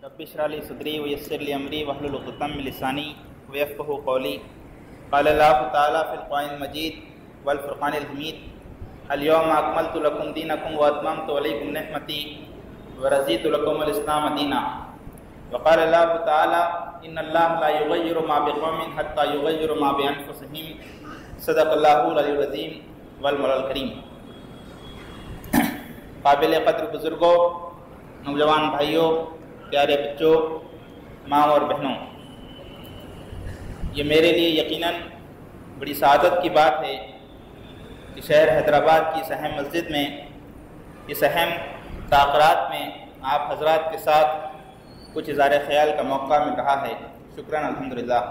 رب اشرح لي صدري ويسر لي امري واحلل عقدة من لساني ويفقهوا قولي. قال الله تعالى في القرآن المجيد والفرقان الحميد: اليوم اكملت لكم دينكم واتممت عليكم نعمتي ورضيت لكم الاسلام دينا. وقال الله تعالى: ان الله لا يغير ما بقوم حتى يغيروا ما بانفسهم. صدق الله العلي العظيم والمولى الکریم. قابل قدر بزرگوں، نوجوان بھائیوں، پیارے بچوں، ماں اور بہنوں، یہ میرے لیے یقیناً بڑی سعادت کی بات ہے کہ شہر حیدرآباد کی اس اہم مسجد میں، اس اہم تقریرات میں آپ حضرات کے ساتھ کچھ اظہار خیال کا موقع مل رہا ہے. شکراً الحمدللہ.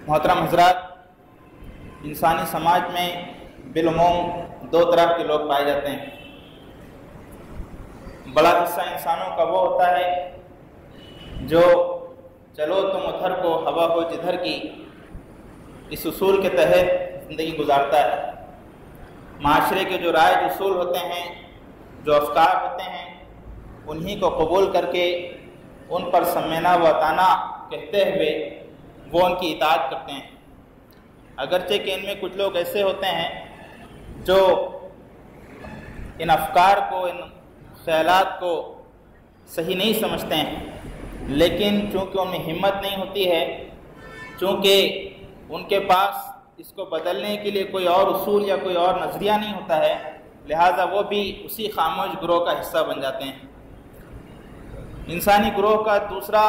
محترم حضرات، انسانی سماج میں بالعموم دو طرح کے لوگ پائے جاتے ہیں. بڑا حصہ انسانوں کا وہ ہوتا ہے جو چلو تم ادھر کو ہوا ہو جدھر کی، اس اصول کے تحت زندگی گزارتا ہے. معاشرے کے جو رائج اصول ہوتے ہیں، جو افکار ہوتے ہیں، انہی کو قبول کر کے ان پر سمینا و اطانا کہتے ہوئے وہ ان کی اطاعت کرتے ہیں. اگرچہ کہ ان میں کچھ لوگ ایسے ہوتے ہیں جو ان افکار کو، ان خیالات کو صحیح نہیں سمجھتے ہیں، لیکن چونکہ ان میں ہمت نہیں ہوتی ہے، چونکہ ان کے پاس اس کو بدلنے کے لیے کوئی اور اصول یا کوئی اور نظریہ نہیں ہوتا ہے، لہٰذا وہ بھی اسی خاموش گروہ کا حصہ بن جاتے ہیں. انسانی گروہ کا دوسرا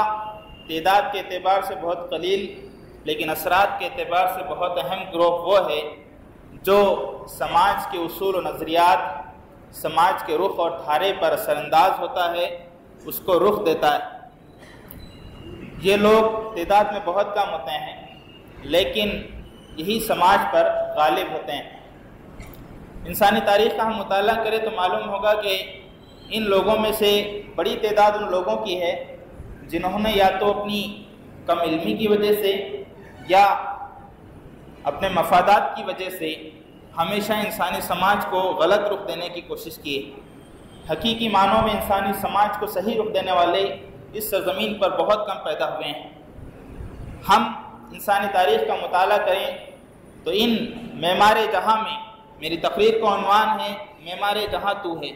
تعداد کے اعتبار سے بہت قلیل لیکن اثرات کے اعتبار سے بہت اہم گروہ وہ ہے جو سماج کے اصول و نظریات، سماج کے رخ اور دھارے پر اثر انداز ہوتا ہے، اس کو رخ دیتا ہے. یہ لوگ تعداد میں بہت کم ہوتے ہیں لیکن یہی سماج پر غالب ہوتے ہیں. انسانی تاریخ کا ہم مطالعہ کریں تو معلوم ہوگا کہ ان لوگوں میں سے بڑی تعداد ان لوگوں کی ہے جنہوں نے یا تو اپنی کم علمی کی وجہ سے یا اپنے مفادات کی وجہ سے ہمیشہ انسانی سماج کو غلط رخ دینے کی کوشش کی ہے. حقیقی معنوں میں انسانی سماج کو صحیح رخ دینے والے اس سرزمین پر بہت کم پیدا ہوئے ہیں. ہم انسانی تاریخ کا مطالعہ کریں تو ان معمار جہاں میں، میری تقریر کا عنوان ہے معمار جہاں تو ہے.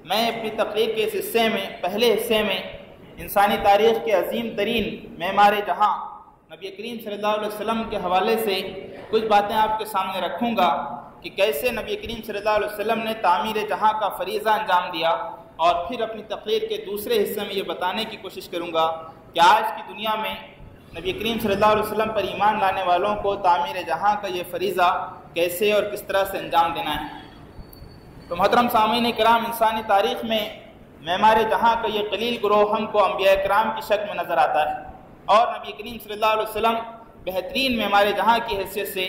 میں اپنی تقریر کے اس حصے میں، پہلے حصے میں، انسانی تاریخ کے عظیم ترین معمار جہاں نبی کریم صلی اللہ علیہ وسلم کے حوالے سے کچھ باتیں آپ کے سامنے رکھوں گا کہ کیسے نبی کریم صلی اللہ علیہ وسلم نے تعمیر جہاں کا فریضہ انجام دیا، اور پھر اپنی تقریر کے دوسرے حصے میں یہ بتانے کی کوشش کروں گا کہ آج کی دنیا میں نبی کریم صلی اللہ علیہ وسلم پر ایمان لانے والوں کو تعمیر جہاں کا یہ فریضہ کیسے اور کس طرح سے انجام دینا ہے. تو محترم سامعین کرام، انسانی تاریخ میں معمار جہاں کا یہ قلیل گروہ ہم کو انبیاء کرام کی شکل میں نظر آتا ہے، اور نبی کریم صلی اللہ علیہ وسلم بہترین معمار جہاں کی حیثیت سے،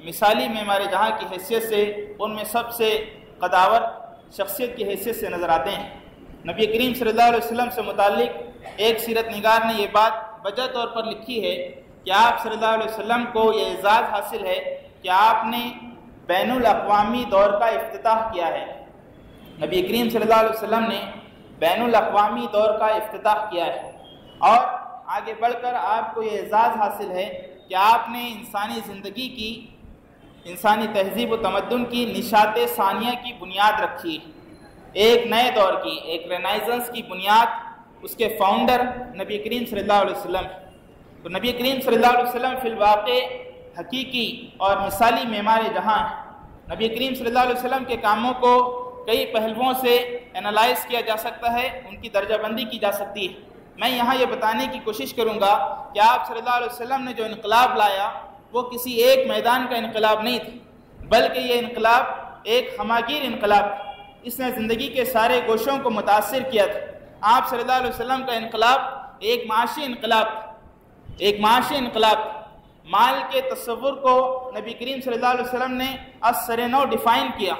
مثالی معمار جہاں کی حیثیت سے، ان میں سب سے قداور شخصیت کی حیثیت سے نظر آتے ہیں. نبی کریم صلی اللہ علیہ وسلم سے متعلق ایک سیرت نگار نے یہ بات وجہ طور پر لکھی ہے کہ آپ صلی اللہ علیہ وسلم کو یہ اعزاز حاصل ہے کہ آپ نے بین الاقوامی دور کا افتتاح کیا ہے. نبی کریم صلی اللہ علیہ وسلم نے بین الاقوامی دور کا افتتاح کیا ہے، اور آگے بڑھ کر آپ کو یہ اعزاز حاصل ہے کہ آپ نے انسانی زندگی کی، انسانی تہذیب و تمدن کی نشاط ثانیہ کی بنیاد رکھی، ایک نئے دور کی، ایک رینائزنس کی بنیاد. اس کے فاؤنڈر نبی کریم صلی اللہ علیہ وسلم. تو نبی کریم صلی اللہ علیہ وسلم فی الواقع حقیقی اور مثالی معمار جہاں ہیں. نبی کریم صلی اللہ علیہ وسلم کے کاموں کو کئی پہلوؤں سے انالائز کیا جا سکتا ہے، ان کی درجہ بندی کی جا سکتی ہے. میں یہاں یہ بتانے کی کوشش کروں گا کہ آپ صلی اللہ علیہ وسلم نے جو انقلاب لایا وہ کسی ایک میدان کا انقلاب نہیں تھا، بلکہ یہ انقلاب ایک ہماگیر انقلاب تھا. اس نے زندگی کے سارے گوشوں کو متاثر کیا تھا. آپ صلی اللہ علیہ وسلم کا انقلاب ایک معاشی انقلاب تھا، ایک معاشی انقلاب تھا. مال کے تصور کو نبی کریم صلی اللہ علیہ وسلم نے از سر نو ڈیفائن کیا.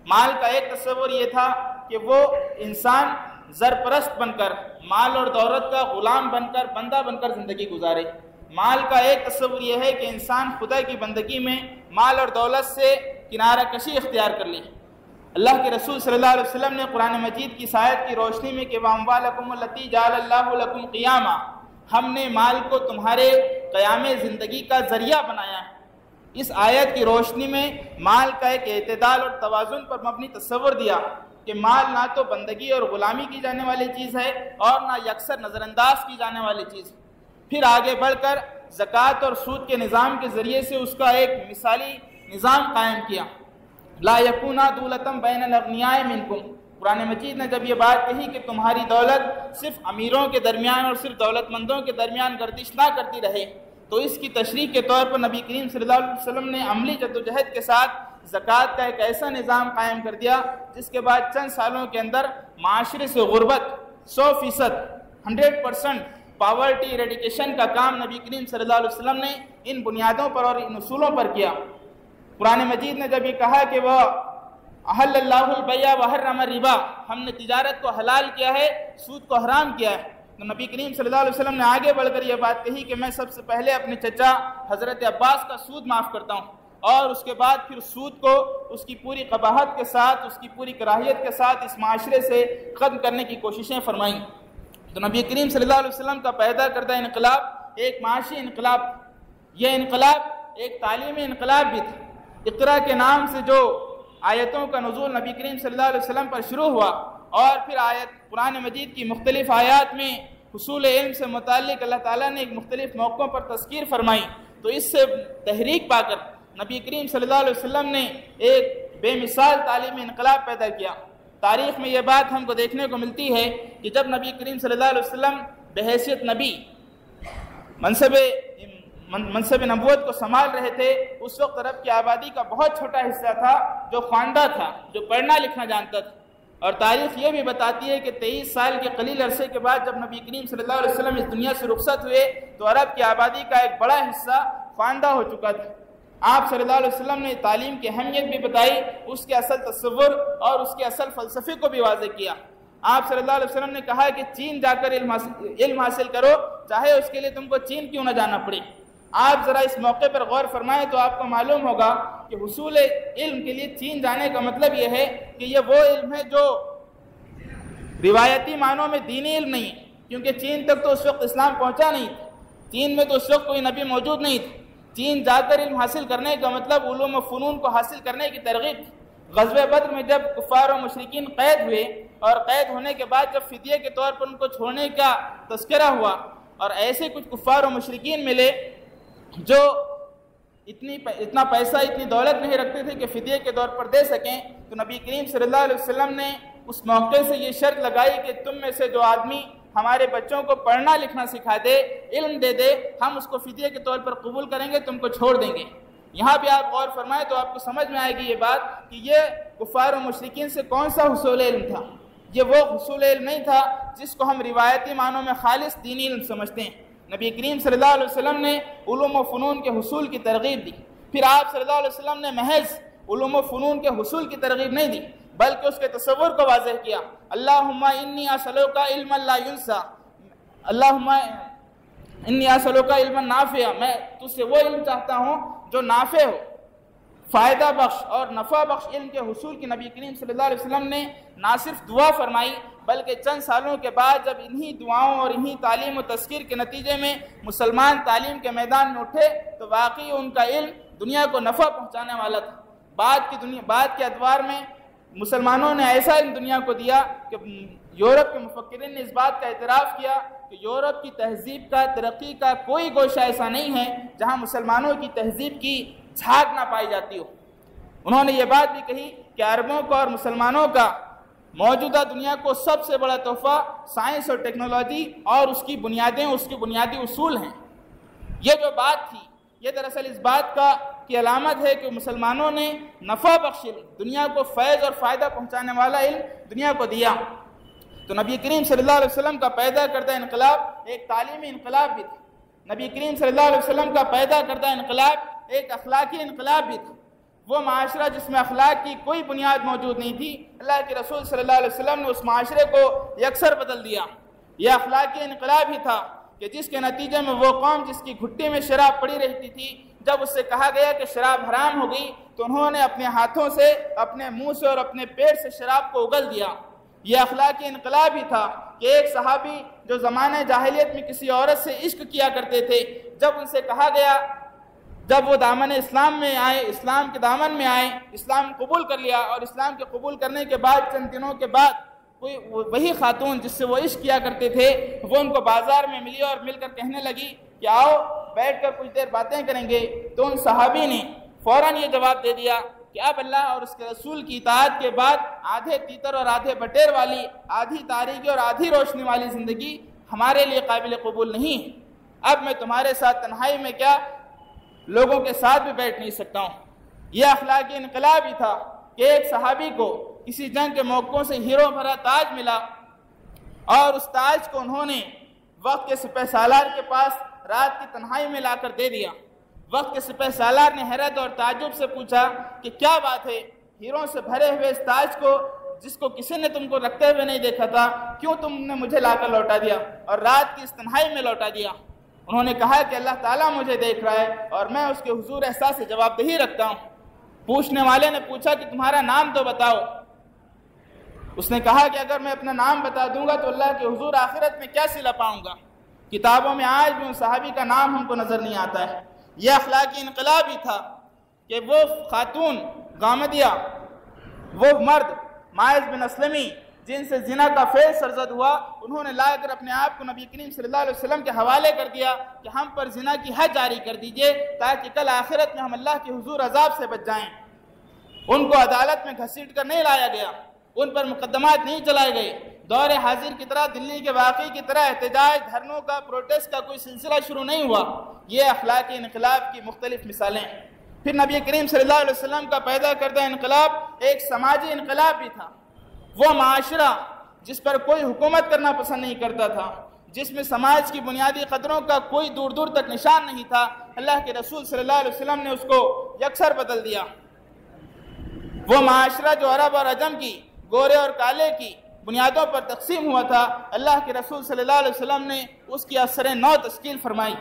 مال کا ایک تصور یہ تھا کہ وہ انسان زرپرست بن کر، مال اور دولت کا غلام بن کر، بندہ بن کر زندگی گزارے. مال کا ایک تصور یہ ہے کہ انسان خدا کی بندگی میں مال اور دولت سے کنارہ کشی اختیار کر لی. اللہ کے رسول صلی اللہ علیہ وسلم نے قرآن مجید کی آیت کی روشنی میں کہ وَأَمْوَالَكُمُ الَّتِي جَعَلَ اللَّهُ لَكُمْ قِيَامًا، ہم نے مال کو تمہارے قیام زندگی کا ذریعہ بنایا ہے، اس آیت کی روشنی میں مال کا ایک اعتدال اور توازن پر مبنی تصور دیا کہ مال نہ تو بندگی اور غلامی کی جانے والی چیز ہے اور نہ یکسر نظر انداز کی جانے والی چیز ہے۔ پھر آگے بڑھ کر زکوٰۃ اور سود کے نظام کے ذریعے سے اس کا ایک مثالی نظام قائم کیا، لا یکونا دولتم بین الاغنیاء منکم۔ قرآن مجید نے جب یہ بات کہی کہ تمہاری دولت صرف امیروں کے درمیان اور صرف دولت مندوں کے درمیان گردش نہ کرتی رہے، تو اس کی تشریح کے طور پر نبی کریم صلی اللہ علیہ وسلم نے عملی جدوجہد کے ساتھ زکوٰۃ کا ایک ایسا نظام قائم کر دیا جس کے بعد چند سالوں کے اندر معاشرے سے غربت 100%، 100% پاورٹی ایریڈیکیشن کا کام نبی کریم صلی اللہ علیہ وسلم نے ان بنیادوں پر اور ان اصولوں پر کیا۔ قرآن مجید نے جب یہ کہا کہ وہ احل اللہ البیع وحرم الربا، ہم نے تجارت کو حلال کیا ہے، سود کو حرام کیا ہے، تو نبی کریم صلی اللہ علیہ وسلم نے آگے بڑھ کر یہ بات کہی کہ میں سب سے پہلے اپنے چچا حضرت عباس کا سود معاف کرتا ہوں، اور اس کے بعد پھر سود کو اس کی پوری قباحت کے ساتھ، اس کی پوری کراہیت کے ساتھ اس معاشرے سے ختم کرنے کی کوششیں فرمائیں۔ تو نبی کریم صلی اللہ علیہ وسلم کا پیدا کردہ انقلاب ایک معاشی انقلاب، یہ انقلاب ایک تعلیمی انقلاب بھی تھا۔ اقرا کے نام سے جو آیتوں کا نزول نبی کریم صلی اللہ علیہ وسلم پر شروع ہوا، اور پھر قرآن مجید کی مختلف آیات میں حصول علم سے متعلق اللہ تعالیٰ نے ایک مختلف موقعوں پر تذکیر فرمائی، تو اس سے تحریک پا کر نبی کریم صلی اللہ علیہ وسلم نے ایک بے مثال تعلیمی انقلاب پیدا کیا۔ تاریخ میں یہ بات ہم کو دیکھنے کو ملتی ہے کہ جب نبی کریم صلی اللہ علیہ وسلم بحیثیت نبی منصب نبوت کو سنبھال رہے تھے، اس وقت عرب کی آبادی کا بہت چھوٹا حصہ تھا جو خواندہ تھا، جو پڑھنا لکھنا جانتا تھا، اور تاریخ یہ بھی بتاتی ہے کہ 23 سال کے قلیل عرصے کے بعد جب نبی کریم صلی اللہ علیہ وسلم اس دنیا سے رخصت ہوئے تو عرب کی آبادی کا ایک بڑا حصہ خواندہ ہو چکا تھا۔ آپ صلی اللہ علیہ وسلم نے تعلیم کی اہمیت بھی بتائی، اس کے اصل تصور اور اس کے اصل فلسفے کو بھی واضح کیا۔ آپ صلی اللہ علیہ وسلم نے کہا کہ چین جا کر علم حاصل کرو، چاہے اس کے لیے تم کو چین کیوں نہ جانا پڑے۔ آپ ذرا اس موقع پر غور فرمائیں تو آپ کو معلوم ہوگا کہ حصول علم کے لیے چین جانے کا مطلب یہ ہے کہ یہ وہ علم ہے جو روایتی معنوں میں دینی علم نہیں ہے، کیونکہ چین تک تو اس وقت اسلام پہنچا نہیں تھا، چین میں تو اس وقت کوئی نبی موجود نہیں تھا۔ چین جا کر علم حاصل کرنے کا مطلب علوم و فنون کو حاصل کرنے کی ترغیب تھی۔ غزوہ بدر میں جب کفار و مشرکین قید ہوئے، اور قید ہونے کے بعد جب فدیے کے طور پر ان کو چھوڑنے کا تذکرہ ہوا، اور ایسے کچھ کفار و مشرکین ملے جو اتنا پیسہ، اتنی دولت نہیں رکھتے تھے کہ فدیے کے طور پر دے سکیں، تو نبی کریم صلی اللہ علیہ وسلم نے اس موقع سے یہ شرط لگائی کہ تم میں سے جو آدمی ہمارے بچوں کو پڑھنا لکھنا سکھا دے، علم دے دے، ہم اس کو فدیے کے طور پر قبول کریں گے، تم کو چھوڑ دیں گے۔ یہاں بھی آپ غور فرمائیں تو آپ کو سمجھ میں آئے گی یہ بات کہ یہ کفار و مشرکین سے کون سا حصول علم تھا۔ یہ وہ حصول علم نہیں تھا جس کو ہم روایتی معنوں میں خالص دینی علم سمجھتے ہیں۔ نبی کریم صلی اللہ علیہ وسلم نے علوم و فنون کے حصول کی ترغیب دی۔ پھر آپ صلی اللہ علیہ وسلم نے محض علوم و فنون کے حصول کی ترغیب نہیں دی، بلکہ اس کے تصور کو واضح کیا۔ اللہم انی اسألک علما لا ینسیٰ، اللہم انی اسألک علما نافعا، میں تجھ سے وہ علم چاہتا ہوں جو نافع ہو، فائدہ بخش اور نفع بخش علم کے حصول کی نبی کریم صلی اللہ علیہ وسلم نے نہ صرف دعا فرمائی، بلکہ چند سالوں کے بعد جب انہی دعاؤں اور انہی تعلیم و تذکیر کے نتیجے میں مسلمان تعلیم کے میدان میں اٹھے تو واقعی ان کا علم دنیا کو نفع پہنچانے والا تھا۔ بعد کے ادوار میں مسلمانوں نے ایسا علم دنیا کو دیا کہ یورپ کے مفکرین نے اس بات کا اعتراف کیا کہ یورپ کی تہذیب کا، ترقی کا کوئی گوشہ ایسا نہیں ہے جہاں مسلمانوں کی تہذیب کی جھاگ نہ پائی جاتی ہو۔ انہوں نے یہ بات بھی کہی کہ عربوں کا اور مسلمانوں کا موجودہ دنیا کو سب سے بڑا تحفہ سائنس اور ٹیکنالوجی اور اس کی بنیادیں، اس کے بنیادی اصول ہیں۔ یہ جو بات تھی یہ دراصل اس بات کی علامت ہے کہ مسلمانوں نے نفع بخش علم، دنیا کو فیض اور فائدہ پہنچانے والا علم دنیا کو دیا۔ تو نبی کریم صلی اللہ علیہ وسلم کا پیدا کردہ انقلاب ایک تعلیمی انقلاب بھی تھا۔ نبی کریم صلی اللہ علیہ وسلم کا پیدا کردہ انقلاب ایک اخلاقی انقلاب بھی تھا۔ وہ معاشرہ جس میں اخلاق کی کوئی بنیاد موجود نہیں تھی، اللہ کے رسول صلی اللہ علیہ وسلم نے اس معاشرے کو یکسر بدل دیا۔ یہ اخلاقی انقلاب ہی تھا کہ کہ جس کے نتیجے میں وہ قوم جس کی گھٹی میں شراب پڑی رہتی تھی، جب اس سے کہا گیا کہ شراب حرام ہو گئی تو انہوں نے اپنے ہاتھوں سے، اپنے منہ سے اور اپنے پیٹ سے شراب کو اگل دیا۔ یہ اخلاقی انقلاب ہی تھا کہ ایک صحابی جو زمانہ جاہلیت میں کسی عورت سے عشق کیا کرتے تھے، جب ان سے کہا گیا، جب وہ دامن اسلام میں آئے، اسلام کے دامن میں آئے، اسلام قبول کر لیا، اور اسلام کے قبول کرنے کے بعد چند دنوں کے بعد کوئی وہی خاتون جس سے وہ عشق کیا کرتے تھے وہ ان کو بازار میں ملی اور مل کر کہنے لگی کہ آؤ بیٹھ کر کچھ دیر باتیں کریں گے، تو ان صحابی نے فوراً یہ جواب دے دیا کہ اب اللہ اور اس کے رسول کی اطاعت کے بعد آدھے تیتر اور آدھے بٹیر والی، آدھی تاریکی اور آدھی روشنی والی زندگی ہمارے لیے قابل قبول نہیں ہے۔ اب میں تمہارے ساتھ تنہائی میں کیا، لوگوں کے ساتھ بھی بیٹھ نہیں سکتا ہوں۔ یہ اخلاقی انقلاب ہی تھا کہ ایک صحابی کو کسی جنگ کے موقعوں سے ہیرو بھرا تاج ملا، اور اس تاج کو انہوں نے وقت کے سپہ سالار کے پاس رات کی تنہائی میں لا کر دے دیا۔ وقت کے سپہ سالار نے حیرت اور تعجب سے پوچھا کہ کیا بات ہے، ہیروں سے بھرے ہوئے اس تاج کو جس کو کسی نے تم کو رکھتے ہوئے نہیں دیکھا تھا، کیوں تم نے مجھے لا کر لوٹا دیا اور رات کی اس تنہائی میں لوٹا دیا؟ انہوں نے کہا کہ اللہ تعالیٰ مجھے دیکھ رہا ہے اور میں اس کے حضور احساس سے جواب دہی رکھتا ہوں۔ پوچھنے والے نے پوچھا کہ تمہارا نام تو بتاؤ۔ اس نے کہا کہ اگر میں اپنا نام بتا دوں گا تو اللہ کے حضور آخرت میں کیا صلہ پاؤں گا؟ کتابوں میں آج بھی ان صحابی کا نام ہم کو نظر نہیں آتا ہے۔ یہ اخلاقی انقلاب ہی تھا کہ وہ خاتون غامدیہ، وہ مرد ماعز بن اسلمی جن سے زنا کا فیض سرزد ہوا، انہوں نے لا کر اپنے آپ کو نبی کریم صلی اللہ علیہ وسلم کے حوالے کر دیا کہ ہم پر زنا کی حد جاری کر دیجئے تاکہ کل آخرت میں ہم اللہ کے حضور عذاب سے بچ جائیں۔ ان کو عدالت میں گھسیٹ کر نہیں لایا گیا، ان پر مقدمات نہیں چلائے گئے۔ دور حاضر کی طرح، دلی کے واقعے کی طرح احتجاج، دھرنوں کا، پروٹیسٹ کا کوئی سلسلہ شروع نہیں ہوا۔ یہ اخلاقی انقلاب کی مختلف مثالیں۔ پھر نبی کریم صلی اللہ علیہ وسلم کا پیدا کردہ انقلاب ایک سماجی انقلاب بھی تھا۔ وہ معاشرہ جس پر کوئی حکومت کرنا پسند نہیں کرتا تھا، جس میں سماج کی بنیادی قدروں کا کوئی دور دور تک نشان نہیں تھا، اللہ کے رسول صلی اللہ علیہ وسلم نے اس کو یکسر بدل دیا۔ وہ معاشرہ جو عرب اور عجم کی، گورے اور کالے کی بنیادوں پر تقسیم ہوا تھا، اللہ کے رسول صلی اللہ علیہ وسلم نے اس کی اثر نو تشکیل فرمائی۔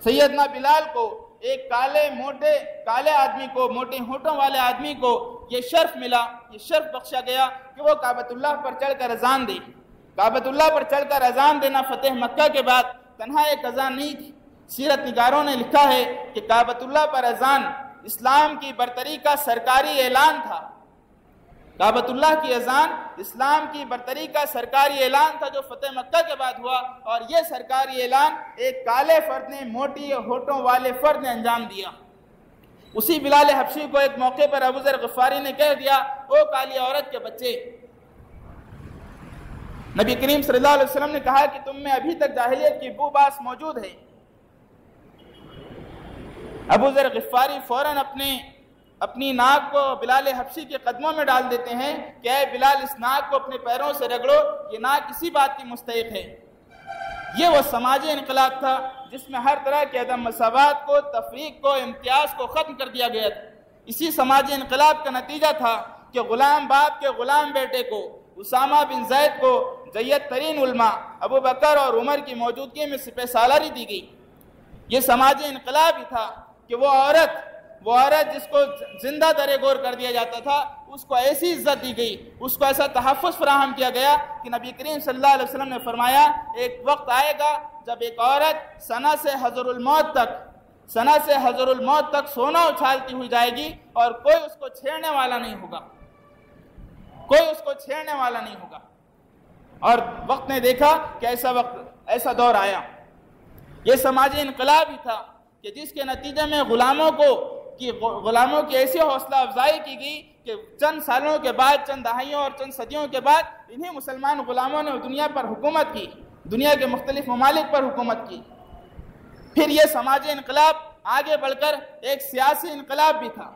سیدنا بلال کو، ایک کالے آدمی کو، موٹے ہونٹوں والے آدمی کو یہ شرف ملا، یہ شرف بخشا گیا کہ وہ کعبۃ اللہ پر چڑھ کر اذان دے۔ کعبۃ اللہ پر چڑھ کر اذان دینا فتح مکہ کے بعد تنہا ایک اذان نہیں تھی۔ سیرت نگاروں نے لکھا ہے کہ کعبۃ اللہ پر اذان اسلام کی برتری کا سرکاری اعلان تھا۔ کعبۃ اللہ کی اذان اسلام کی برتری کا سرکاری اعلان تھا جو فتح مکہ کے بعد ہوا، اور یہ سرکاری اعلان ایک کالے فرد نے، موٹی ہونٹوں والے فرد نے انجام دیا۔ اسی بلال حبشی کو ایک موقع پر ابو ذر غفاری نے کہہ دیا، او کالی عورت کے بچے۔ نبی کریم صلی اللہ علیہ وسلم نے کہا کہ تم میں ابھی تک جاہلیت کی بو باس موجود ہے۔ ابو ذر غفاری فوراً اپنی ناک کو بلال حبشی کے قدموں میں ڈال دیتے ہیں کہ اے بلال، اس ناک کو اپنے پیروں سے رگڑو، یہ ناک اسی بات کی مستحق ہے۔ یہ وہ سماجی انقلاب تھا جس میں ہر طرح کے عدم مساوات کو، تفریق کو، امتیاز کو ختم کر دیا گیا تھا۔ اسی سماجی انقلاب کا نتیجہ تھا کہ غلام باپ کے غلام بیٹے کو، اسامہ بن زید کو جید ترین علماء ابو بکر اور عمر کی موجودگی میں سپہ سالاری دی گئی۔ یہ سماجی انقلاب ہی تھا کہ وہ عورت جس کو زندہ درے گور کر دیا جاتا تھا، اس کو ایسی عزت دی گئی، اس کو ایسا تحفظ فراہم کیا گیا کہ نبی کریم صلی اللہ علیہ وسلم نے فرمایا ایک وقت آئے گا جب ایک عورت سنا سے حضر الموت تک سونا اچھالتی ہوئی جائے گی اور کوئی اس کو چھیڑنے والا نہیں ہوگا۔ اور وقت نے دیکھا کہ ایسا دور آیا۔ یہ سماجی انقلاب ہی تھا کہ جس کے نتیجے میں غلاموں کی ایسی حوصلہ افزائی کی گئی کہ چند سالوں کے بعد، چند دہائیوں اور چند صدیوں کے بعد انہی مسلمان غلاموں نے دنیا پر حکومت کی، دنیا کے مختلف ممالک پر حکومت کی۔ پھر یہ سماجی انقلاب آگے بڑھ کر ایک سیاسی انقلاب بھی تھا۔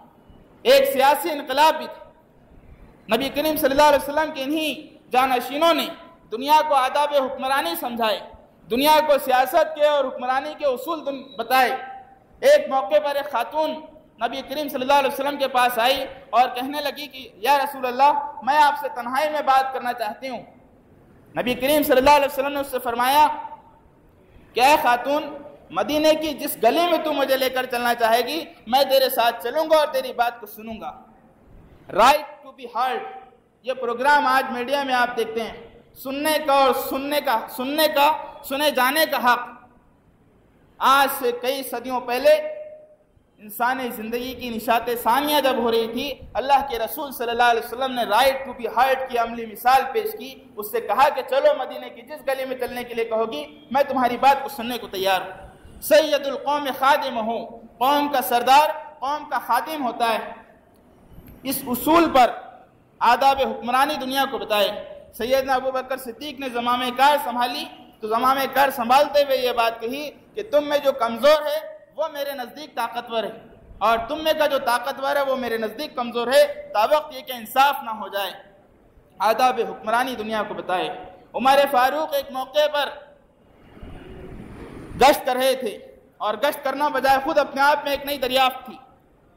نبی کریم صلی اللہ علیہ وسلم کے انہی جانشینوں نے دنیا کو آداب حکمرانی سمجھائے، دنیا کو سیاست کے اور حکمرانی کے اصول بتائے۔ ایک موقع پر ایک خاتون نبی کریم صلی اللہ علیہ وسلم کے پاس آئی اور کہنے لگی کہ یا رسول اللہ، میں آپ سے تنہائی میں بات کرنا چاہتی ہوں۔ نبی کریم صلی اللہ علیہ وسلم نے اس سے فرمایا کہ اے خاتون، مدینے کی جس گلی میں تو مجھے لے کر چلنا چاہے گی میں تیرے ساتھ چلوں گا اور تیری بات کو سنوں گا۔ رائٹ ٹو بی ہرڈ، یہ پروگرام آج میڈیا میں آپ دیکھتے ہیں، سننے کا اور سنے جانے کا حق۔ آج سے کئی صدیوں پہلے انسانی زندگی کی نشاط ثانیہ جب ہو رہی تھی، اللہ کے رسول صلی اللہ علیہ وسلم نے رائٹ ٹو بی ہرڈ کی عملی مثال پیش کی۔ اس سے کہا کہ چلو مدینے کی جس گلی میں چلنے کے لیے کہو گی میں تمہاری بات کو سننے کو تیار ہوں۔ سید القوم خادم ہوں، قوم کا سردار قوم کا خادم ہوتا ہے۔ اس اصول پر آداب حکمرانی دنیا کو بتائے۔ سیدنا ابوبکر صدیق نے زمامِ کار سنبھالی تو زمامِ کار سنبھالتے ہوئے یہ بات کہی کہ تم میں جو کمزور ہے وہ میرے نزدیک طاقتور ہے، اور تم میں کا جو طاقتور ہے وہ میرے نزدیک کمزور ہے، تاوقت یہ کہ انصاف نہ ہو جائے۔ آداب حکمرانی دنیا کو بتائے۔ عمر فاروق ایک موقع پر گشت کر رہے تھے، اور گشت کرنا بجائے خود اپنے آپ میں ایک نئی دریافت تھی۔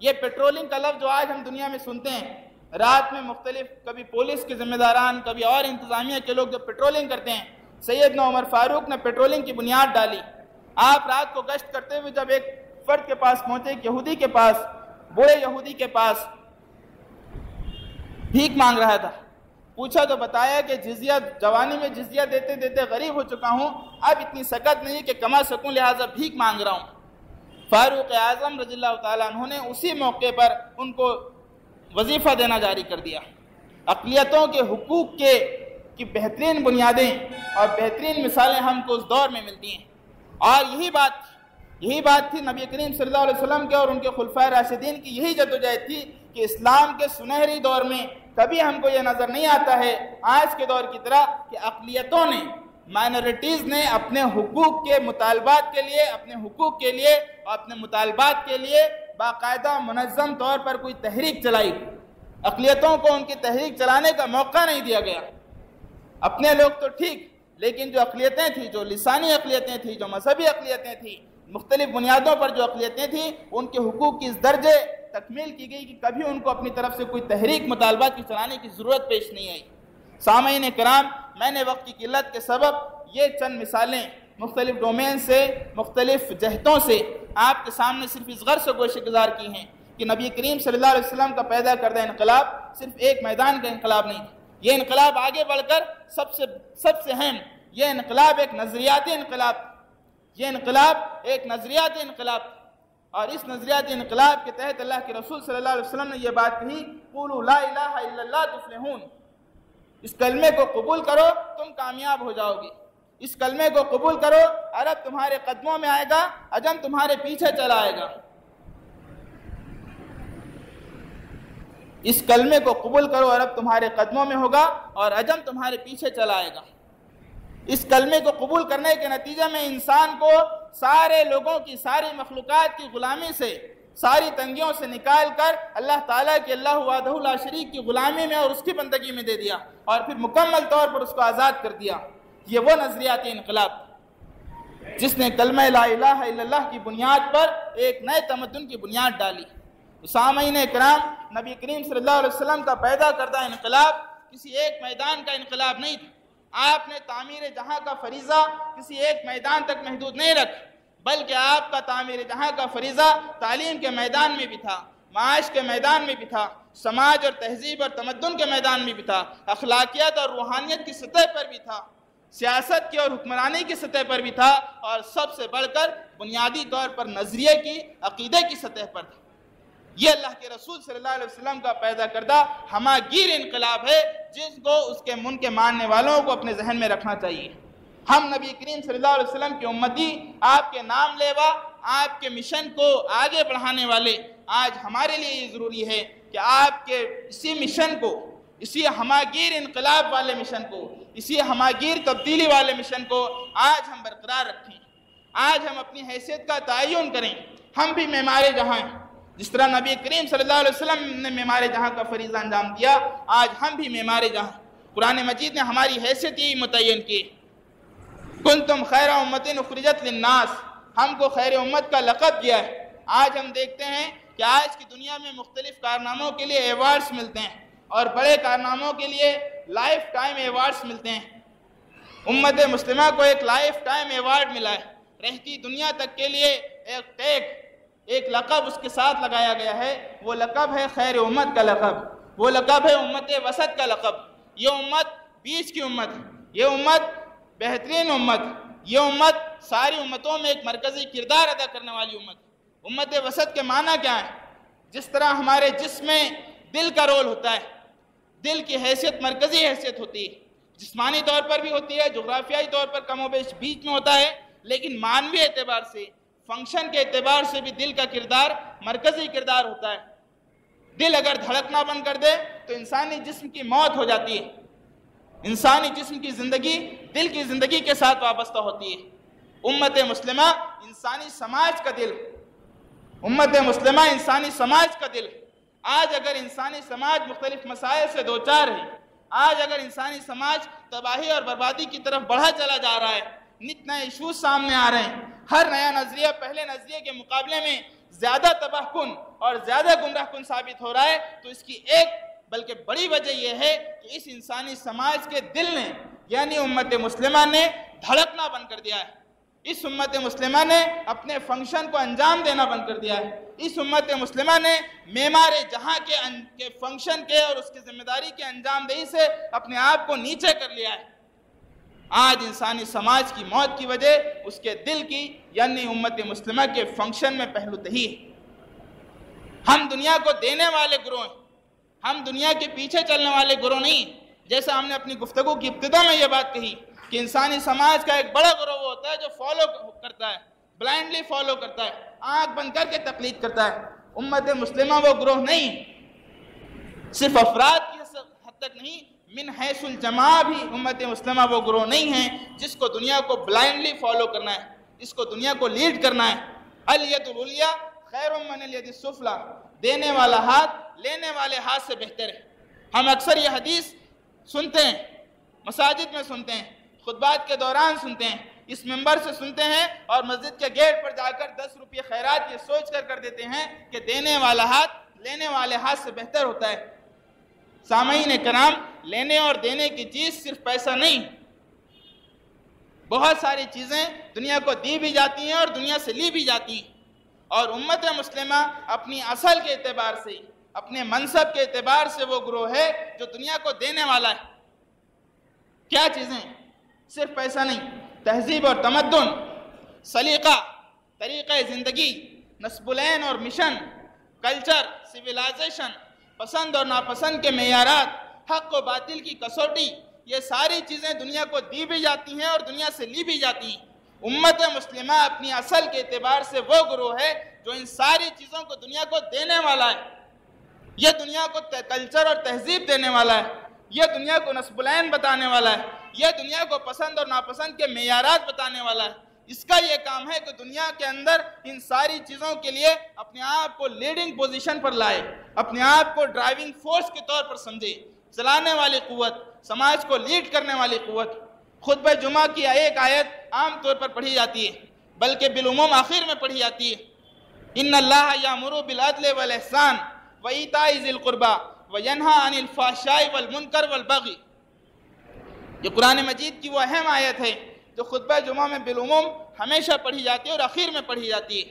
یہ پیٹرولنگ کا لفظ جو آج ہم دنیا میں سنتے ہیں، رات میں مختلف کبھی پولیس کے ذمہ داران کبھی اور انتظامیہ کے لوگ جب پیٹرولنگ کرتے ہیں، سیدنا عمر فاروق نے پیٹرولنگ کی بنیاد ڈالی۔ آپ رات کو گشت کرتے ہوئے جب ایک فرد کے پاس پہنچے، ایک یہودی کے پاس، بوڑھے یہودی کے پاس بھیک مانگ رہا تھا، پوچھا تو بتایا کہ جزیہ، جوانی میں جزیہ دیتے دیتے غریب ہو چکا ہوں، اب اتنی سکت نہیں کہ کما سکوں، لہٰذا بھیک مانگ رہا ہوں۔ فاروق اعظم رضی اللہ تعالیٰ عنہ نے اسی موقع پر ان کو وظیفہ دینا جاری کر دیا۔ اقلیتوں کے حقوق کی بہترین بنیادیں اور بہترین مثالیں ہم کو اس دور میں ملتی ہیں، اور یہی بات تھی نبی کریم صلی اللہ علیہ وسلم کے اور ان کے خلفائے راشدین کی، یہی جدوجہد تھی کہ اسلام کے سنہری دور میں کبھی ہم کو یہ نظر نہیں آتا ہے آج کے دور کی طرح کہ اقلیتوں نے، مائنورٹیز نے اپنے حقوق کے مطالبات کے لیے، اپنے حقوق کے لیے اور اپنے مطالبات کے لیے باقاعدہ منظم طور پر کوئی تحریک چلائی۔ اقلیتوں کو ان کی تحریک چلانے کا موقع نہیں دیا گیا۔ اپنے لوگ تو ٹھیک، لیکن جو اقلیتیں تھیں، جو لسانی اقلیتیں تھیں، جو مذہبی اقلیتیں تھیں، مختلف بنیادوں پر جو اقلیتیں تھیں، ان کے حقوق کی اس درجے تکمیل کی گئی کہ کبھی ان کو اپنی طرف سے کوئی تحریک مطالبات کی چلانے کی ضرورت پیش نہیں آئی۔ سامعین کرام، میں نے وقت کی قلت کے سبب یہ چند مثالیں مختلف ڈومین سے، مختلف جہتوں سے آپ کے سامنے صرف اس غرض سے گوشہ گزار کی ہیں کہ نبی کریم صلی اللہ علیہ وسلم کا پیدا کردہ انقلاب صرف ایک میدان کا انقلاب نہیں تھا۔ یہ انقلاب آگے بڑھ کر سب سے اہم، یہ انقلاب ایک نظریاتی انقلاب، یہ انقلاب ایک نظریاتی انقلاب، اور اس نظریاتی انقلاب کے تحت اللہ کے رسول صلی اللہ علیہ وسلم نے یہ بات کہی، قولوا لا الہ الا اللہ تفلحون، اس کلمے کو قبول کرو تم کامیاب ہو جاؤ گی، اس کلمے کو قبول کرو، عرب تمہارے قدموں میں آئے گا، عجم تمہارے پیچھے چلا آئے گا۔ اس کلمے کو قبول کرو، عرب تمہارے قدموں میں ہوگا اور عجم تمہارے پیچھے چلا آئے گا۔ اس کلمے کو قبول کرنے کے نتیجے میں انسان کو سارے لوگوں کی، ساری مخلوقات کی غلامی سے، ساری تنگیوں سے نکال کر اللہ تعالیٰ کی، اللہ وحدہ لا شریک کی غلامی میں اور اس کی بندگی میں دے دیا، اور پھر مکمل طور پر اس کو آزاد کر دیا۔ یہ وہ نظریاتی انقلاب جس نے کلمہ لا الہ الا اللہ کی بنیاد پر ایک نئے تمدن کی بنیاد ڈالی۔ سامعین کرام، نبی کریم صلی اللہ علیہ وسلم کا پیدا کردہ انقلاب کسی ایک میدان کا انقلاب نہیں تھا۔ آپ نے تعمیر جہاں کا فریضہ کسی ایک میدان تک محدود نہیں رکھا، بلکہ آپ کا تعمیر جہاں کا فریضہ تعلیم کے میدان میں بھی تھا، معاش کے میدان میں بھی تھا، سماج اور تہذیب اور تمدن کے میدان میں بھی تھا، اخلاقیات اور روحانیت کی سطح پر بھی تھا، سیاست کی اور حکمرانی کی سطح پر بھی تھا، اور سب سے بڑھ کر بنیادی طور پر نظریے کی، عقیدے کی سطح پر تھا۔ یہ اللہ کے رسول صلی اللہ علیہ وسلم کا پیدا کردہ ہماگیر انقلاب ہے، جس کو اس کے من کے ماننے والوں کو اپنے ذہن میں رکھنا چاہیے۔ ہم نبی کریم صلی اللہ علیہ وسلم کی امتی، آپ کے نام لیوا، آپ کے مشن کو آگے بڑھانے والے، آج ہمارے لیے یہ ضروری ہے کہ آپ کے اسی مشن کو، اسی ہماگیر انقلاب والے مشن کو، اسی ہماگیر تبدیلی والے مشن کو آج ہم برقرار رکھیں، آج ہم اپنی حیثیت کا تعین کریں۔ ہم بھی معمار جہاں ہیں، جس طرح نبی کریم صلی اللہ علیہ وسلم نے معمار جہاں کا فریضہ انجام دیا، آج ہم بھی معمار جہاں۔ قرآن مجید نے ہماری حیثیت یہی متعین کی، کنتم خیر امت اخرجت للناس، ہم کو خیر امت کا لقب دیا ہے۔ آج ہم دیکھتے ہیں کہ آج کی دنیا میں مختلف کارناموں کے لیے ایوارڈز ملتے ہیں، اور بڑے کارناموں کے لیے لائف ٹائم ایوارڈز ملتے ہیں۔ امت مسلمہ کو ایک لائف ٹائم ایوارڈ ملا ہے، رہتی دنیا تک کے لیے ایک لقب اس کے ساتھ لگایا گیا ہے، وہ لقب ہے خیر امت کا لقب، وہ لقب ہے امت وسط کا لقب۔ یہ امت بیچ کی امت ہے، یہ امت بہترین امت، یہ امت ساری امتوں میں ایک مرکزی کردار ادا کرنے والی امت ہے۔ امت وسط کے معنی کیا ہے؟ جس طرح ہمارے جسم میں دل کا رول ہوتا ہے، دل کی حیثیت مرکزی حیثیت ہوتی ہے، جسمانی طور پر بھی ہوتی ہے، جغرافیائی طور پر کم و بیش بیچ میں ہوتا ہے، لیکن معنوی اعتبار سے، فنکشن کے اعتبار سے بھی دل کا کردار مرکزی کردار ہوتا ہے۔ دل اگر دھڑکنا بند کر دے تو انسانی جسم کی موت ہو جاتی ہے۔ انسانی جسم کی زندگی دل کی زندگی کے ساتھ وابستہ ہوتی ہے۔ امت مسلمہ انسانی سماج کا دل، امت مسلمہ انسانی سماج کا دل۔ آج اگر انسانی سماج مختلف مسائل سے دوچار ہے، آج اگر انسانی سماج تباہی اور بربادی کی طرف بڑھا چلا جا رہا ہے، نت نئے ایشوز سامنے آ رہے ہیں، ہر نیا نظریہ پہلے نظریے کے مقابلے میں زیادہ تباہ کن اور زیادہ گمراہ کن ثابت ہو رہا ہے، تو اس کی ایک بلکہ بڑی وجہ یہ ہے کہ اس انسانی سماج کے دل نے یعنی امت مسلمہ نے دھڑکنا بند کر دیا ہے۔ اس امت مسلمہ نے اپنے فنکشن کو انجام دینا بند کر دیا ہے۔ اس امت مسلمہ نے معمار جہاں کے فنکشن کے اور اس کی ذمہ داری کے انجام دہی سے اپنے آپ کو نیچے کر لیا ہے۔ آج انسانی سماج کی موت کی وجہ اس کے دل کی یعنی امت مسلمہ کے فنکشن میں پہلو دہی ہے۔ ہم دنیا کو دینے والے گروہ ہیں، ہم دنیا کے پیچھے چلنے والے گروہ نہیں۔ جیسا ہم نے اپنی گفتگو کی ابتدا میں یہ بات کہی کہ انسانی سماج کا ایک بڑا گروہ ہوتا ہے جو فالو کرتا ہے، بلائنڈلی فالو کرتا ہے، آنکھ بند کر کے تقلید کرتا ہے۔ امت مسلمہ وہ گروہ نہیں، صرف افراد کی حد تک نہیں، من حیث الجماع بھی امت مسلمہ وہ گروہ نہیں ہے جس کو دنیا کو بلائنڈلی فالو کرنا ہے، اس کو دنیا کو لیڈ کرنا ہے۔ الید العلیٰ خیر من الید السفلیٰ، دینے والا ہاتھ لینے والے ہاتھ سے بہتر ہے۔ ہم اکثر یہ حدیث سنتے ہیں، مساجد میں سنتے ہیں، خطبات کے دوران سنتے ہیں، اس منبر سے سنتے ہیں، اور مسجد کے گیٹ پر جا کر 10 روپے خیرات یہ سوچ کر دیتے ہیں کہ دینے والا ہاتھ لینے والے ہاتھ سے بہتر ہوتا ہے۔ سامعین کرام، لینے اور دینے کی چیز صرف پیسہ نہیں، بہت ساری چیزیں دنیا کو دی بھی جاتی ہیں اور دنیا سے لی بھی جاتی ہیں، اور امت مسلمہ اپنی اصل کے اعتبار سے، اپنے منصب کے اعتبار سے وہ گروہ ہے جو دنیا کو دینے والا ہے۔ کیا چیزیں؟ صرف پیسہ نہیں، تہذیب اور تمدن، سلیقہ، طریقہ زندگی، نسب العین اور مشن، کلچر، سویلائزیشن، پسند اور ناپسند کے معیارات، حق و باطل کی کسوٹی، یہ ساری چیزیں دنیا کو دی بھی جاتی ہیں اور دنیا سے لی بھی جاتی ہیں۔ امت مسلمہ اپنی اصل کے اعتبار سے وہ گروہ ہے جو ان ساری چیزوں کو دنیا کو دینے والا ہے۔ یہ دنیا کو کلچر اور تہذیب دینے والا ہے، یہ دنیا کو نسب العین بتانے والا ہے، یہ دنیا کو پسند اور ناپسند کے معیارات بتانے والا ہے۔ اس کا یہ کام ہے کہ دنیا کے اندر ان ساری چیزوں کے لیے اپنے آپ کو لیڈنگ پوزیشن پر لائے، اپنے آپ کو ڈرائیونگ فورس کے طور پر سمجھے، چلانے والی قوت، سماج کو لیڈ کرنے والی قوت۔ خطبہ جمعہ کی ایک آیت عام طور پر پڑھی جاتی ہے، بلکہ بالعموم آخر میں پڑھی جاتی ہے، ان اللہ یامر بالعدل والاحسان وایتاء ذی القربی وینہی عن الفحشاء والمنکر والبغی۔ یہ قرآن مجید کی وہ اہم آیت ہے جو خطبہ جمعہ میں بالعموم ہمیشہ پڑھی جاتی ہے اور آخر میں پڑھی جاتی ہے۔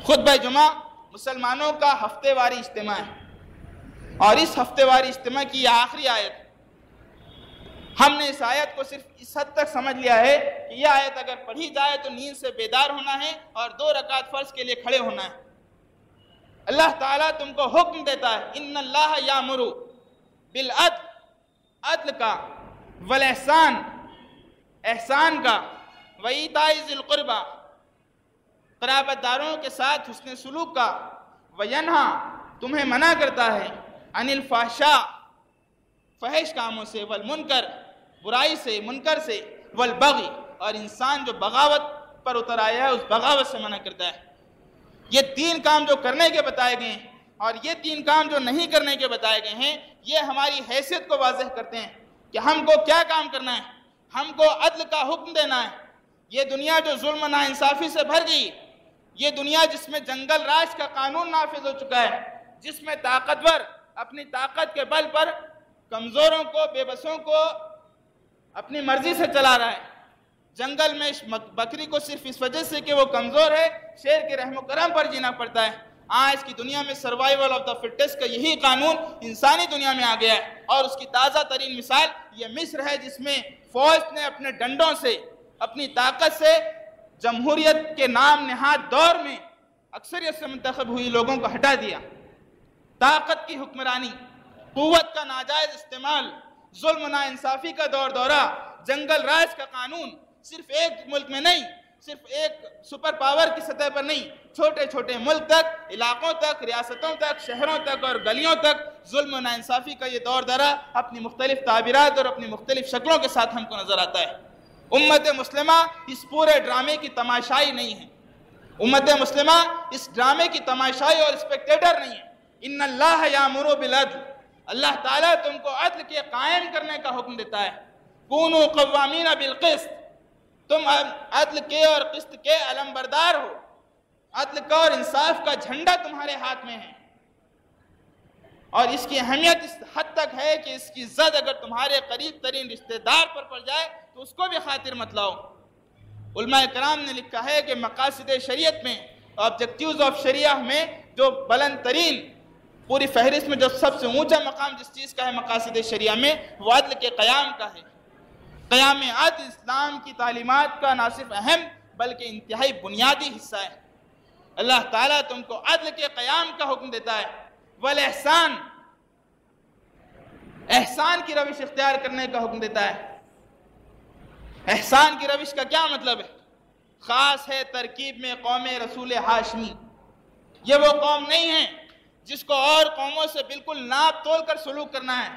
خطبہ جمعہ مسلمانوں کا ہفتے واری اجتماع ہے، اور اس ہفتے واری اجتماع کی یہ آخری آیت ہے۔ ہم نے اس آیت کو صرف اس حد تک سمجھ لیا ہے کہ یہ آیت اگر پڑھی جائے تو نیند سے بیدار ہونا ہے اور 2 رکعت فرض کے لیے کھڑے ہونا ہے۔ اللہ تعالیٰ تم کو حکم دیتا ہے، ان اللہ یامر بالعدل، عدل کا، والاحسان، احسان کا، وایتاء ذی القربی، قرابت داروں کے ساتھ حسن سلوک کا، وینہی، تمہیں منع کرتا ہے، عن الفحشاء، فحش کاموں سے، والمنکر، برائی سے، منکر سے، والبغی، اور انسان جو بغاوت پر اتر آیا ہے اس بغاوت سے منع کرتا ہے۔ یہ 3 کام جو کرنے کے بتائے گئے ہیں اور یہ 3 کام جو نہیں کرنے کے بتائے گئے ہیں، یہ ہماری حیثیت کو واضح کرتے ہیں کہ ہم کو کیا کام کرنا ہے۔ ہم کو عدل کا حکم دینا ہے۔ یہ دنیا جو ظلم و ناانصافی سے بھر گئی، یہ دنیا جس میں جنگل راج کا قانون نافذ ہو چکا ہے، جس میں طاقتور اپنی طاقت کے بل پر کمزوروں کو، بے بسوں کو اپنی مرضی سے چلا رہا ہے، جنگل میں بکری کو صرف اس وجہ سے کہ وہ کمزور ہے شیر کے رحم و کرم پر جینا پڑتا ہے۔ آج کی دنیا میں سروائیول آف دا فٹسٹ کا یہی قانون انسانی دنیا میں آ گیا ہے، اور اس کی تازہ ترین مثال یہ مصر ہے، جس میں فوج نے اپنے ڈنڈوں سے، اپنی طاقت سے جمہوریت کے نام نہاد دور میں اکثریت سے منتخب ہوئی لوگوں کو ہٹا دیا۔ طاقت کی حکمرانی، قوت کا ناجائز استعمال، ظلم و ناانصافی کا دورہ، جنگل راج کا قانون صرف ایک ملک میں نہیں، صرف ایک سپر پاور کی سطح پر نہیں، چھوٹے چھوٹے ملک تک، علاقوں تک، ریاستوں تک، شہروں تک اور گلیوں تک ظلم و ناانصافی کا یہ دورہ اپنی مختلف تعبیرات اور اپنی مختلف شکلوں کے ساتھ ہم کو نظر آتا ہے۔ امت مسلمہ اس پورے ڈرامے کی تماشائی نہیں ہے، امت مسلمہ اس ڈرامے کی تماشائی اور اسپیکٹیٹر نہیں ہے۔ ان اللہ یامر بالعدل، اللہ تعالیٰ تم کو عدل کے قائم کرنے کا حکم دیتا ہے۔ کونوا قوامین بالقسط، تم عدل کے اور قسط کے علمبردار ہو، عدل کا اور انصاف کا جھنڈا تمہارے ہاتھ میں ہے، اور اس کی اہمیت اس حد تک ہے کہ اس کی زد اگر تمہارے قریب ترین رشتہ دار پر پڑ جائے تو اس کو بھی خاطر مت لاؤ۔ علماء کرام نے لکھا ہے کہ مقاصد شریعت میں، آبجیکٹیوز آف شریعہ میں جو بلند ترین، پوری فہرست میں جو سب سے اونچا مقام جس چیز کا ہے مقاصد شریعہ میں، وہ عدل کے قیام کا ہے۔ قیام عدل اسلام کی تعلیمات کا نہ صرف اہم بلکہ انتہائی بنیادی حصہ ہے۔ اللہ تعالیٰ تم کو عدل کے قیام کا حکم دیتا ہے، والاحسان، احسان کی روش اختیار کرنے کا حکم دیتا ہے۔ احسان کی روش کا کیا مطلب ہے؟ خاص ہے ترکیب میں قوم رسول ہاشمی، یہ وہ قوم نہیں ہے جس کو اور قوموں سے بالکل ناپ تول کر سلوک کرنا ہے،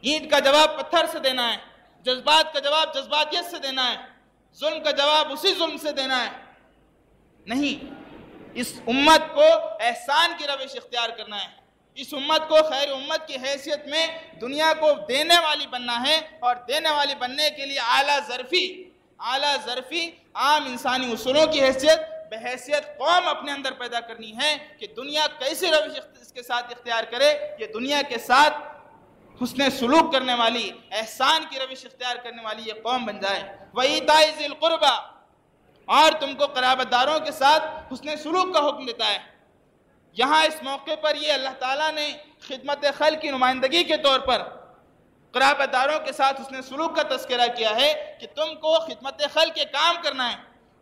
اینٹ کا جواب پتھر سے دینا ہے، جذبات کا جواب جذباتیت سے دینا ہے، ظلم کا جواب اسی ظلم سے دینا ہے، نہیں، اس امت کو احسان کی روش اختیار کرنا ہے، اس امت کو خیر امت کی حیثیت میں دنیا کو دینے والی بننا ہے، اور دینے والی بننے کے لیے اعلیٰ ظرفی عام انسانی اصولوں کی حیثیت بحیثیت قوم اپنے اندر پیدا کرنی ہے کہ دنیا کیسی روش اس کے ساتھ اختیار کرے، یہ دنیا کے ساتھ حسن سلوک کرنے والی، احسان کی روش اختیار کرنے والی یہ قوم بن جائے۔ وَإِيتَاءِ ذِي الْقُرْبَى، اور تم کو قرابت داروں کے ساتھ حسن سلوک کا حکم دیتا ہے۔ یہاں اس موقع پر یہ اللہ تعالیٰ نے خدمت خلق کی نمائندگی کے طور پر قرابت داروں کے ساتھ حسن سلوک کا تذکرہ کیا ہے کہ تم کو خدمت خلق کے کام کرنا ہے،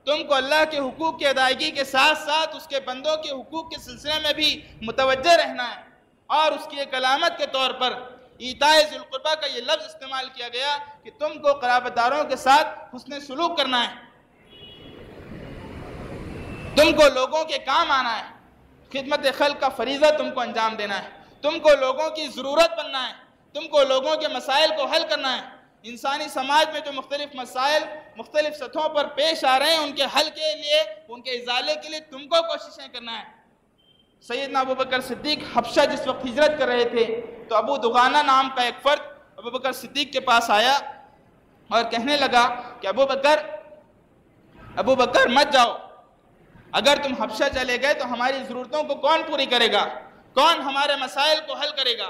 تم کو اللہ کے حقوق کی ادائیگی کے ساتھ ساتھ اس کے بندوں کے حقوق کے سلسلے میں بھی متوجہ رہنا ہے، اور اس کی ایک علامت کے طور پر ایتاء ذی القربیٰ کا یہ لفظ استعمال کیا گیا کہ تم کو قرابت داروں کے ساتھ حسن سلوک کرنا ہے، تم کو لوگوں کے کام آنا ہے، خدمت خلق کا فریضہ تم کو انجام دینا ہے، تم کو لوگوں کی ضرورت بننا ہے، تم کو لوگوں کے مسائل کو حل کرنا ہے۔ انسانی سماج میں جو مختلف مسائل مختلف سطحوں پر پیش آ رہے ہیں، ان کے حل کے لیے، ان کے ازالے کے لیے تم کو کوششیں کرنا ہے۔ سیدنا ابوبکر صدیق حبشہ جس وقت ہجرت کر رہے تھے تو ابو دغانہ نام کا ایک فرد ابوبکر صدیق کے پاس آیا اور کہنے لگا کہ ابوبکر مت جاؤ، اگر تم حبشہ چلے گئے تو ہماری ضرورتوں کو کون پوری کرے گا، کون ہمارے مسائل کو حل کرے گا؟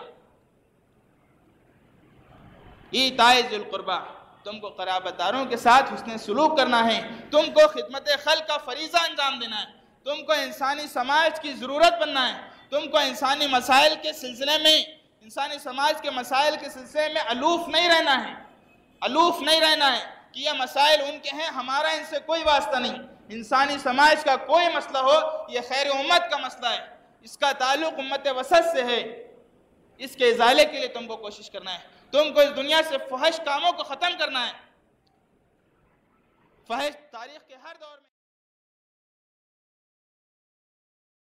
ایتاء ذی القربیٰ، تم کو قرابت داروں کے ساتھ حسن سلوک کرنا ہے، تم کو خدمت خلق کا فریضہ انجام دینا ہے، تم کو انسانی سماج کی ضرورت بننا ہے، تم کو انسانی مسائل کے سلسلے میں، انسانی سماج کے مسائل کے سلسلے میں الوف نہیں رہنا ہے کہ یہ مسائل ان کے ہیں، ہمارا ان سے کوئی واسطہ نہیں۔ انسانی سماج کا کوئی مسئلہ ہو، یہ خیر امت کا مسئلہ ہے، اس کا تعلق امت وسط سے ہے، اس کے ازالے کے لیے تم کو کوشش کرنا ہے، تم کو اس دنیا سے فحش کاموں کو ختم کرنا ہے۔ فحش تاریخ کے ہر دور میں